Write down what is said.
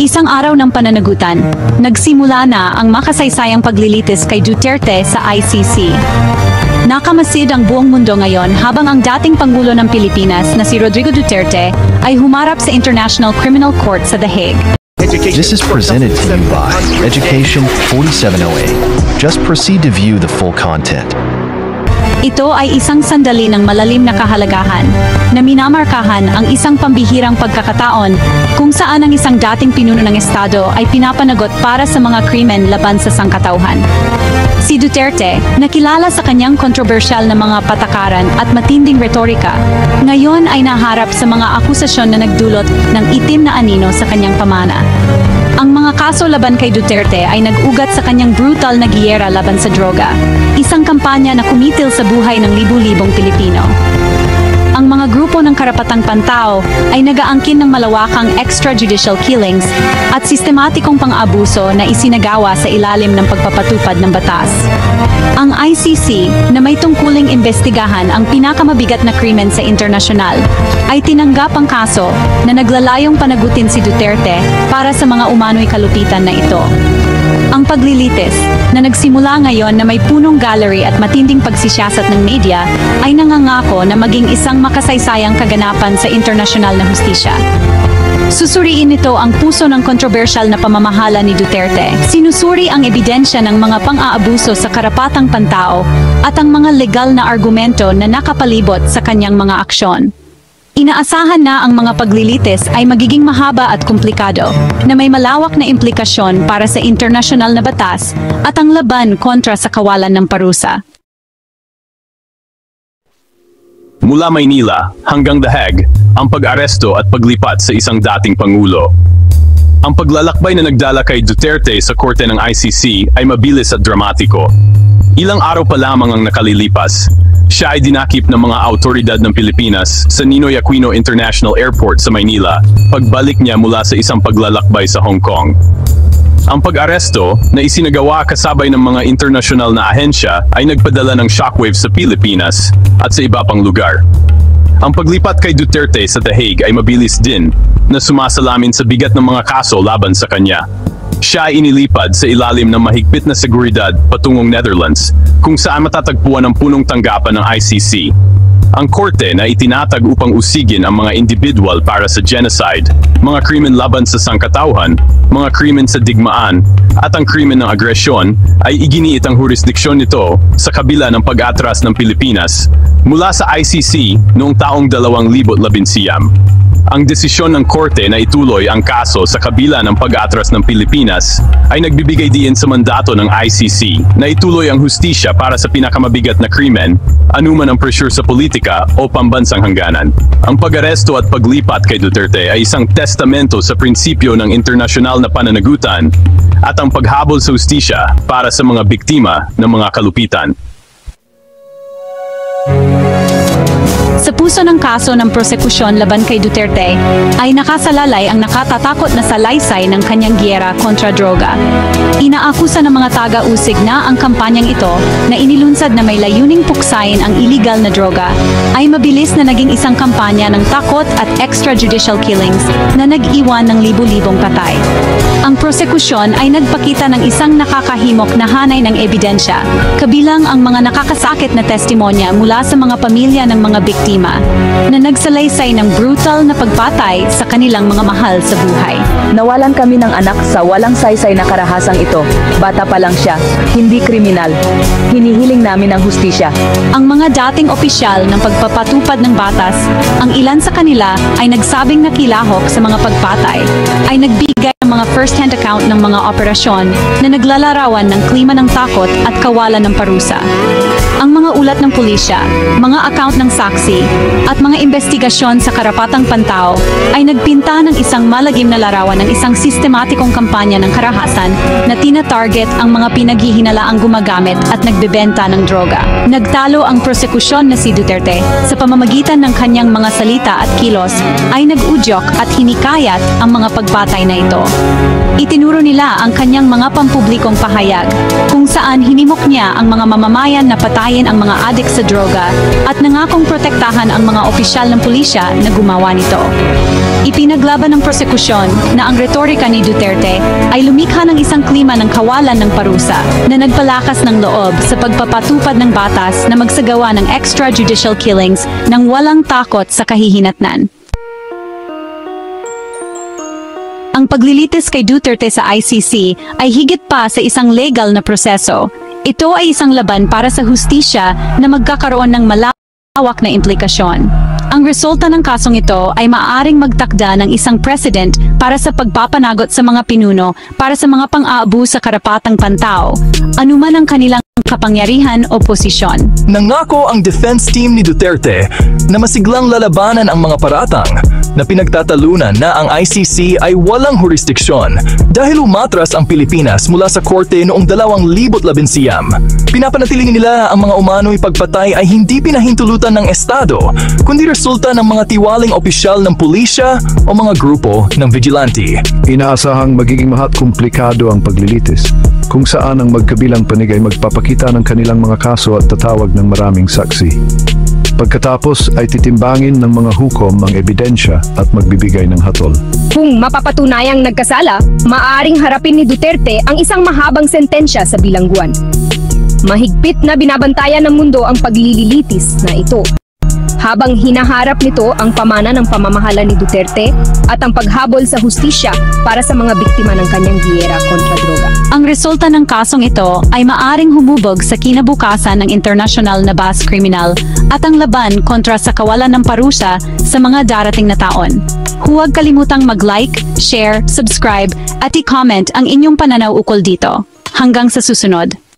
Isang araw ng pananagutan, nagsimula na ang makasaysayang paglilitis kay Duterte sa ICC. Nakamasid ang buong mundo ngayon habang ang dating Pangulo ng Pilipinas na si Rodrigo Duterte ay humarap sa International Criminal Court sa The Hague. This is presented to you by Education 4708. Just proceed to view the full content. Ito ay isang sandali ng malalim na kahalagahan na minamarkahan ang isang pambihirang pagkakataon kung saan ang isang dating pinuno ng Estado ay pinapanagot para sa mga krimen laban sa sangkatauhan. Si Duterte, nakilala sa kanyang kontrobersyal na mga patakaran at matinding retorika, ngayon ay naharap sa mga akusasyon na nagdulot ng itim na anino sa kanyang pamana. Ang mga kaso laban kay Duterte ay nag-ugat sa kanyang brutal na giyera laban sa droga, isang kampanya na kumitil sa buhay ng libu-libong Pilipino. Ang mga grupo ng karapatang pantao ay nagaangkin ng malawakang extrajudicial killings at sistematikong pang-abuso na isinagawa sa ilalim ng pagpapatupad ng batas. Ang ICC, na may tungkuling imbestigahan ang pinakamabigat na krimen sa internasyonal, ay tinanggap ang kaso na naglalayong panagutin si Duterte para sa mga umano'y kalupitan na ito. Ang paglilitis, na nagsimula ngayon na may punong gallery at matinding pagsisiyasat ng media, ay nangangako na maging isang makasaysayang kaganapan sa internasyonal na hustisya. Susuriin nito ang puso ng kontrobersyal na pamamahala ni Duterte. Sinusuri ang ebidensya ng mga pang-aabuso sa karapatang pantao at ang mga legal na argumento na nakapalibot sa kanyang mga aksyon. Inaasahan na ang mga paglilitis ay magiging mahaba at komplikado, na may malawak na implikasyon para sa internasyonal na batas at ang laban kontra sa kawalan ng parusa. Mula Maynila hanggang The Hague, ang pag-aresto at paglipat sa isang dating Pangulo. Ang paglalakbay na nagdala kay Duterte sa korte ng ICC ay mabilis at dramatiko. Ilang araw pa lamang ang nakalilipas, siya ay dinakip ng mga autoridad ng Pilipinas sa Ninoy Aquino International Airport sa Maynila, pagbalik niya mula sa isang paglalakbay sa Hong Kong. Ang pag-aresto, na isinagawa kasabay ng mga internasyonal na ahensya, ay nagpadala ng shockwave sa Pilipinas at sa iba pang lugar. Ang paglipat kay Duterte sa The Hague ay mabilis din, na sumasalamin sa bigat ng mga kaso laban sa kanya. Siya ay inilipad sa ilalim ng mahigpit na seguridad patungong Netherlands, kung saan matatagpuan ang punong tanggapan ng ICC. Ang korte na itinatag upang usigin ang mga individual para sa genocide, mga krimen laban sa sangkatauhan, mga krimen sa digmaan, at ang krimen ng agresyon, ay iginiit ang jurisdiksyon nito sa kabila ng pag-atras ng Pilipinas mula sa ICC noong taong 2019. Ang desisyon ng korte na ituloy ang kaso sa kabila ng pag-atras ng Pilipinas ay nagbibigay diin sa mandato ng ICC na ituloy ang hustisya para sa pinakamabigat na krimen, anuman ang pressure sa politika o pambansang hangganan. Ang pag-aresto at paglipat kay Duterte ay isang testamento sa prinsipyo ng internasyonal na pananagutan at ang paghabol sa hustisya para sa mga biktima ng mga kalupitan. Sa puso ng kaso ng prosekusyon laban kay Duterte, ay nakasalalay ang nakatatakot na salaysay ng kanyang giyera kontra droga. Inaakusa ng mga taga-usig na ang kampanyang ito, na inilunsad na may layuning puksain ang illegal na droga, ay mabilis na naging isang kampanya ng takot at extrajudicial killings na nag-iwan ng libu-libong patay. Ang prosekusyon ay nagpakita ng isang nakakahimok na hanay ng ebidensya, kabilang ang mga nakakasakit na testimonya mula sa mga pamilya ng mga biktima, na nagsalaysay ng brutal na pagpatay sa kanilang mga mahal sa buhay. Nawalan kami ng anak sa walang saysay na karahasang ito. Bata pa lang siya, hindi kriminal. Hinihiling namin ang hustisya. Ang mga dating opisyal ng pagpapatupad ng batas, ang ilan sa kanila ay nagsabing nakilahok sa mga pagpatay, ay nagbigay ng mga first-hand account ng mga operasyon na naglalarawan ng klima ng takot at kawalan ng parusa. Ang mga ulat ng pulisya, mga account ng saksi, at mga investigasyon sa karapatang pantao ay nagpinta ng isang malagim na larawan ng isang sistematikong kampanya ng karahasan na tina-target ang mga pinaghihinalaang gumagamit at nagbebenta ng droga. Nagtalo ang prosekusyon na si Duterte sa pamamagitan ng kanyang mga salita at kilos ay nag-udyok at hinikayat ang mga pagpatay na ito. Itinuro nila ang kanyang mga pampublikong pahayag, kung saan hinimok niya ang mga mamamayan na patayin patayin ang mga adik sa droga at nangakong protektahan ang mga opisyal ng pulisya na gumawa nito. Ipinaglaban ng prosekusyon na ang retorika ni Duterte ay lumikha ng isang klima ng kawalan ng parusa na nagpalakas ng loob sa pagpapatupad ng batas na magsagawa ng extrajudicial killings nang walang takot sa kahihinatnan. Ang paglilitis kay Duterte sa ICC ay higit pa sa isang legal na proseso. Ito ay isang laban para sa hustisya na magkakaroon ng malawak na implikasyon. Ang resulta ng kasong ito ay maaaring magtakda ng isang precedent para sa pagpapanagot sa mga pinuno para sa mga pang-aabuso sa karapatang pantao, anuman ang kanilang kapangyarihan o posisyon. Nangako ang defense team ni Duterte na masiglang lalabanan ang mga paratang na pinagtatalunan na ang ICC ay walang jurisdiksyon dahil umatras ang Pilipinas mula sa korte noong 2011. Pinapanatiling nila ang mga umano'y pagpatay ay hindi pinahintulutan ng Estado, kundi resulta ng mga tiwaling opisyal ng pulisya o mga grupo ng vigilante. Inaasahang magiging komplikado ang paglilitis, kung saan ang magkabilang panig ay magpapakita ng kanilang mga kaso at tatawag ng maraming saksi. Pagkatapos ay titimbangin ng mga hukom ang ebidensya at magbibigay ng hatol. Kung mapapatunayang nagkasala, maaaring harapin ni Duterte ang isang mahabang sentensya sa bilangguan. Mahigpit na binabantayan ng mundo ang paglililitis na ito. Habang hinaharap nito ang pamana ng pamamahala ni Duterte at ang paghabol sa hustisya para sa mga biktima ng kanyang giyera kontra droga. Ang resulta ng kasong ito ay maaring humubog sa kinabukasan ng internasyonal na bas kriminal at ang laban kontra sa kawalan ng parusa sa mga darating na taon. Huwag kalimutang mag-like, share, subscribe at i-comment ang inyong pananaw ukol dito. Hanggang sa susunod.